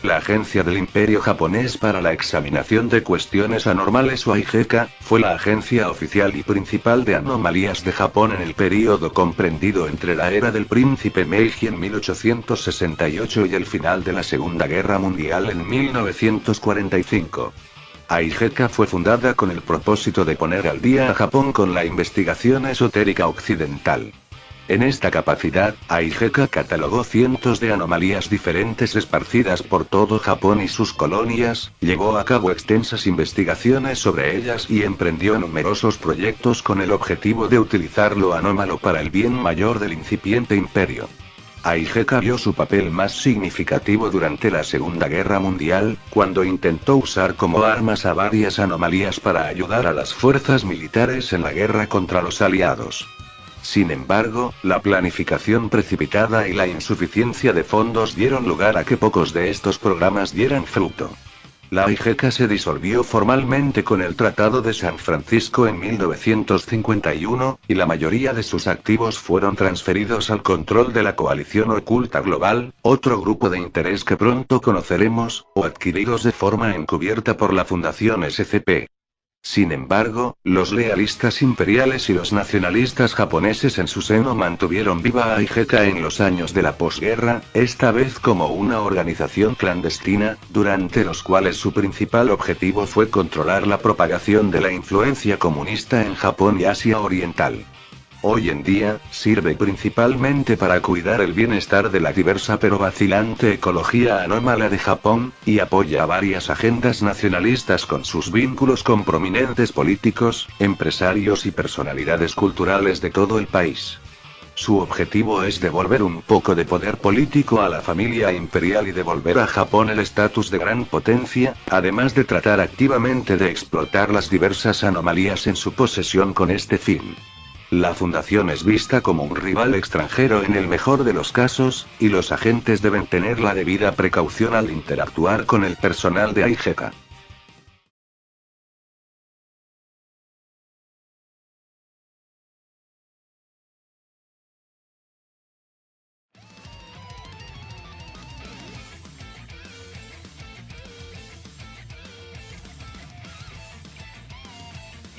La Agencia del Imperio Japonés para la Examinación de Cuestiones Anormales o AIGECA, fue la agencia oficial y principal de anomalías de Japón en el período comprendido entre la era del Príncipe Meiji en 1868 y el final de la Segunda Guerra Mundial en 1945. AIGECA fue fundada con el propósito de poner al día a Japón con la investigación esotérica occidental. En esta capacidad, AIGECA catalogó cientos de anomalías diferentes esparcidas por todo Japón y sus colonias, llevó a cabo extensas investigaciones sobre ellas y emprendió numerosos proyectos con el objetivo de utilizar lo anómalo para el bien mayor del incipiente imperio. AIGECA vio su papel más significativo durante la Segunda Guerra Mundial, cuando intentó usar como armas a varias anomalías para ayudar a las fuerzas militares en la guerra contra los aliados. Sin embargo, la planificación precipitada y la insuficiencia de fondos dieron lugar a que pocos de estos programas dieran fruto. La AIGECA se disolvió formalmente con el Tratado de San Francisco en 1951, y la mayoría de sus activos fueron transferidos al control de la Coalición Oculta Global, otro grupo de interés que pronto conoceremos, o adquiridos de forma encubierta por la Fundación SCP. Sin embargo, los lealistas imperiales y los nacionalistas japoneses en su seno mantuvieron viva a AIGECA en los años de la posguerra, esta vez como una organización clandestina, durante los cuales su principal objetivo fue controlar la propagación de la influencia comunista en Japón y Asia Oriental. Hoy en día, sirve principalmente para cuidar el bienestar de la diversa pero vacilante ecología anómala de Japón, y apoya a varias agendas nacionalistas con sus vínculos con prominentes políticos, empresarios y personalidades culturales de todo el país. Su objetivo es devolver un poco de poder político a la familia imperial y devolver a Japón el estatus de gran potencia, además de tratar activamente de explotar las diversas anomalías en su posesión con este fin. La fundación es vista como un rival extranjero en el mejor de los casos, y los agentes deben tener la debida precaución al interactuar con el personal de AIGECA.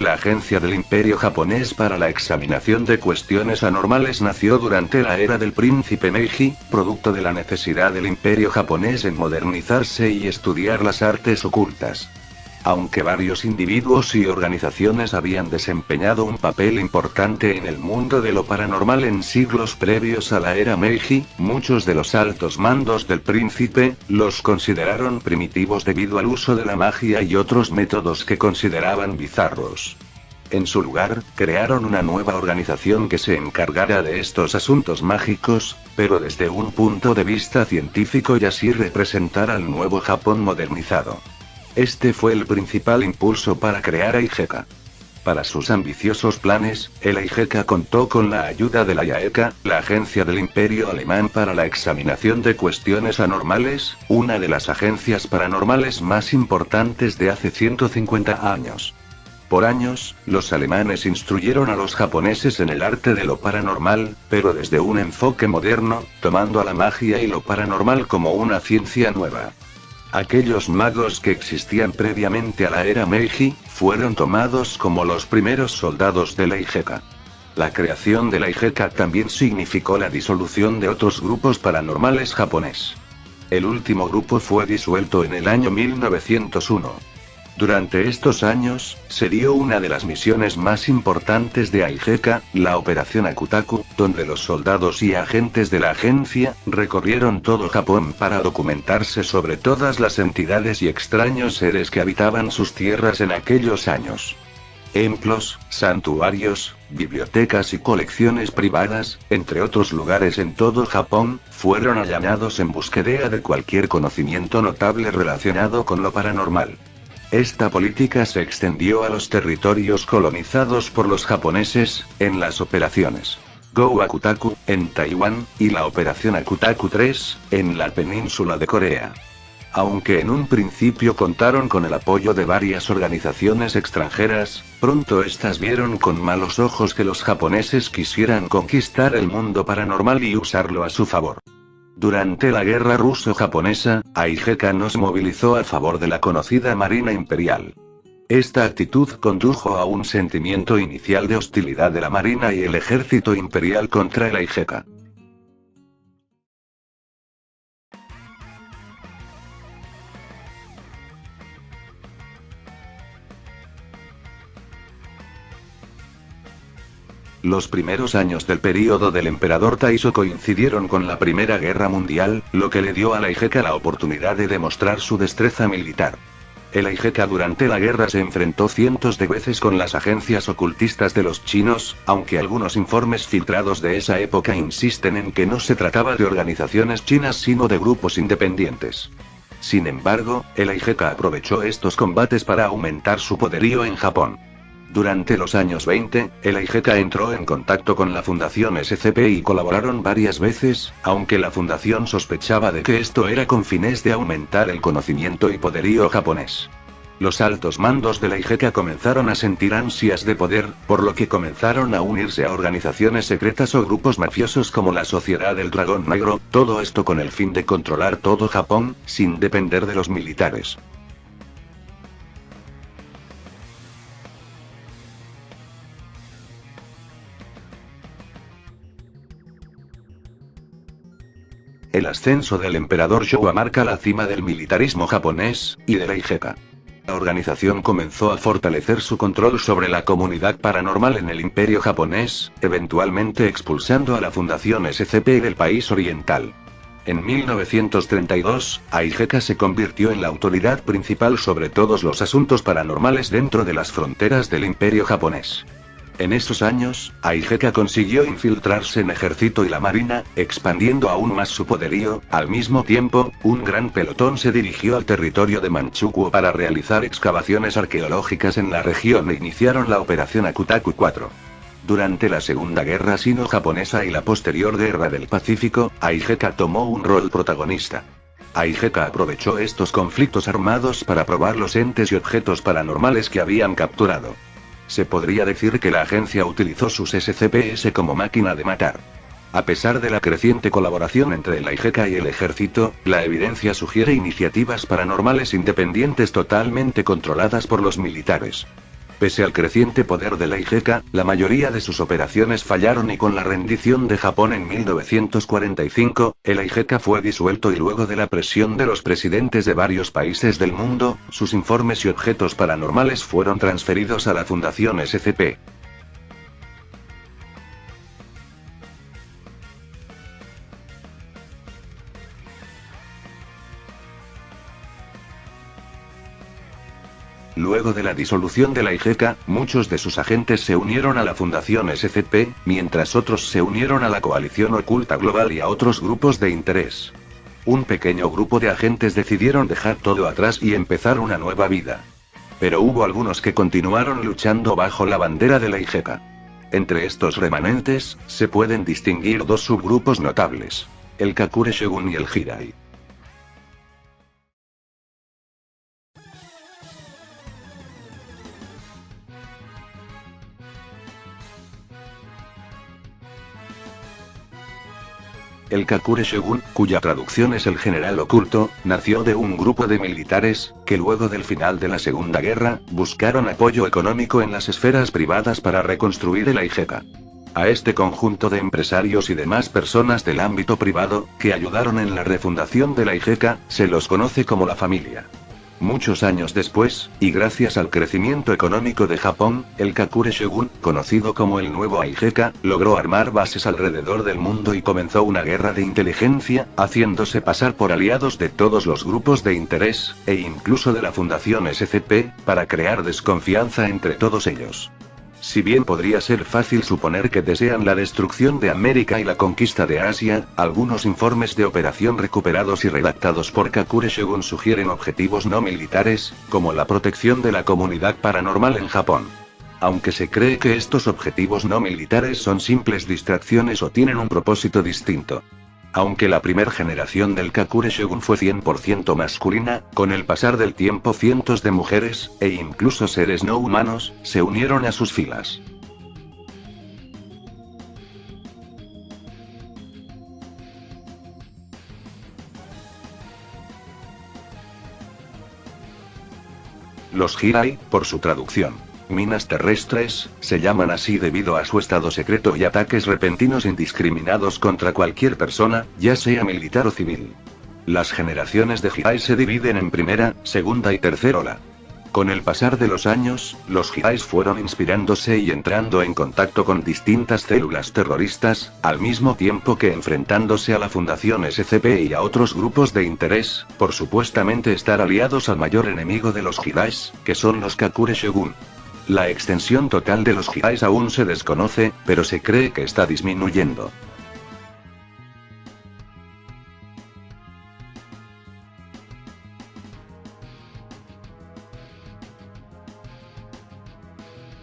La Agencia del Imperio Japonés para la Examinación de Cuestiones Anormales nació durante la era del Príncipe Meiji, producto de la necesidad del Imperio japonés en modernizarse y estudiar las artes ocultas. Aunque varios individuos y organizaciones habían desempeñado un papel importante en el mundo de lo paranormal en siglos previos a la era Meiji, muchos de los altos mandos del príncipe los consideraron primitivos debido al uso de la magia y otros métodos que consideraban bizarros. En su lugar, crearon una nueva organización que se encargara de estos asuntos mágicos, pero desde un punto de vista científico y así representar al nuevo Japón modernizado. Este fue el principal impulso para crear AIGECA. Para sus ambiciosos planes, el AIGECA contó con la ayuda de la JAECA, la Agencia del Imperio Alemán para la Examinación de Cuestiones Anormales, una de las agencias paranormales más importantes de hace 150 años. Por años, los alemanes instruyeron a los japoneses en el arte de lo paranormal, pero desde un enfoque moderno, tomando a la magia y lo paranormal como una ciencia nueva. Aquellos magos que existían previamente a la era Meiji, fueron tomados como los primeros soldados de la AIGECA. La creación de la AIGECA también significó la disolución de otros grupos paranormales japonés. El último grupo fue disuelto en el año 1901. Durante estos años, se dio una de las misiones más importantes de AIGECA, la Operación Akutaku, donde los soldados y agentes de la agencia recorrieron todo Japón para documentarse sobre todas las entidades y extraños seres que habitaban sus tierras en aquellos años. Templos, santuarios, bibliotecas y colecciones privadas, entre otros lugares en todo Japón, fueron allanados en búsqueda de cualquier conocimiento notable relacionado con lo paranormal. Esta política se extendió a los territorios colonizados por los japoneses, en las operaciones Go Akutaku, en Taiwán, y la Operación Akutaku 3, en la península de Corea. Aunque en un principio contaron con el apoyo de varias organizaciones extranjeras, pronto estas vieron con malos ojos que los japoneses quisieran conquistar el mundo paranormal y usarlo a su favor. Durante la guerra ruso-japonesa, Aigeka no se movilizó a favor de la conocida Marina Imperial. Esta actitud condujo a un sentimiento inicial de hostilidad de la Marina y el ejército imperial contra el Aigeka. Los primeros años del período del emperador Taisho coincidieron con la Primera Guerra Mundial, lo que le dio a la Aigeka la oportunidad de demostrar su destreza militar. El Aigeka durante la guerra se enfrentó cientos de veces con las agencias ocultistas de los chinos, aunque algunos informes filtrados de esa época insisten en que no se trataba de organizaciones chinas sino de grupos independientes. Sin embargo, el Aigeka aprovechó estos combates para aumentar su poderío en Japón. Durante los años 20, el Aigeka entró en contacto con la Fundación SCP y colaboraron varias veces, aunque la fundación sospechaba de que esto era con fines de aumentar el conocimiento y poderío japonés. Los altos mandos de la Aigeka comenzaron a sentir ansias de poder, por lo que comenzaron a unirse a organizaciones secretas o grupos mafiosos como la Sociedad del Dragón Negro, todo esto con el fin de controlar todo Japón, sin depender de los militares. El ascenso del emperador Showa marca la cima del militarismo japonés, y de la Aigeka. La organización comenzó a fortalecer su control sobre la comunidad paranormal en el imperio japonés, eventualmente expulsando a la Fundación SCP del país oriental. En 1932, Aigeka se convirtió en la autoridad principal sobre todos los asuntos paranormales dentro de las fronteras del imperio japonés. En esos años, Aigeka consiguió infiltrarse en ejército y la marina, expandiendo aún más su poderío. Al mismo tiempo, un gran pelotón se dirigió al territorio de Manchukuo para realizar excavaciones arqueológicas en la región e iniciaron la operación Akutaku 4. Durante la Segunda Guerra Sino-Japonesa y la posterior Guerra del Pacífico, Aigeka tomó un rol protagonista. Aigeka aprovechó estos conflictos armados para probar los entes y objetos paranormales que habían capturado. Se podría decir que la agencia utilizó sus SCPs como máquina de matar. A pesar de la creciente colaboración entre la Aigeka y el ejército, la evidencia sugiere iniciativas paranormales independientes totalmente controladas por los militares. Pese al creciente poder de la Aigeka, la mayoría de sus operaciones fallaron y con la rendición de Japón en 1945, el Aigeka fue disuelto y luego de la presión de los presidentes de varios países del mundo, sus informes y objetos paranormales fueron transferidos a la Fundación SCP. Luego de la disolución de la Aigeka, muchos de sus agentes se unieron a la Fundación SCP, mientras otros se unieron a la Coalición Oculta Global y a otros grupos de interés. Un pequeño grupo de agentes decidieron dejar todo atrás y empezar una nueva vida. Pero hubo algunos que continuaron luchando bajo la bandera de la Aigeka. Entre estos remanentes, se pueden distinguir dos subgrupos notables: el Kakure Shogun y el Hirai. El Kakure Shogun, cuya traducción es el general oculto, nació de un grupo de militares, que luego del final de la Segunda Guerra, buscaron apoyo económico en las esferas privadas para reconstruir el Aigeka. A este conjunto de empresarios y demás personas del ámbito privado, que ayudaron en la refundación de la Aigeka, se los conoce como la familia. Muchos años después, y gracias al crecimiento económico de Japón, el Kakure Shogun, conocido como el nuevo Aigeka, logró armar bases alrededor del mundo y comenzó una guerra de inteligencia, haciéndose pasar por aliados de todos los grupos de interés, e incluso de la Fundación SCP, para crear desconfianza entre todos ellos. Si bien podría ser fácil suponer que desean la destrucción de América y la conquista de Asia, algunos informes de operación recuperados y redactados por Kakure Shogun sugieren objetivos no militares, como la protección de la comunidad paranormal en Japón. Aunque se cree que estos objetivos no militares son simples distracciones o tienen un propósito distinto. Aunque la primera generación del Kakure Shogun fue 100% masculina, con el pasar del tiempo cientos de mujeres, e incluso seres no humanos, se unieron a sus filas. Los Hirai, por su traducción, minas terrestres, se llaman así debido a su estado secreto y ataques repentinos indiscriminados contra cualquier persona, ya sea militar o civil. Las generaciones de Hirai se dividen en primera, segunda y tercera ola. Con el pasar de los años, los Hirais fueron inspirándose y entrando en contacto con distintas células terroristas, al mismo tiempo que enfrentándose a la Fundación SCP y a otros grupos de interés, por supuestamente estar aliados al mayor enemigo de los Hirais, que son los Kakure Shogun. La extensión total de los Hirais aún se desconoce, pero se cree que está disminuyendo.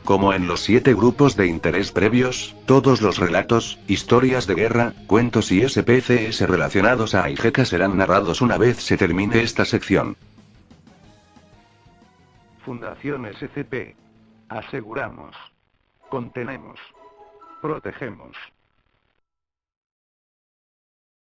Como en los 7 grupos de interés previos, todos los relatos, historias de guerra, cuentos y SPCS relacionados a Aigeka serán narrados una vez se termine esta sección. Fundación SCP. Aseguramos. Contenemos. Protegemos.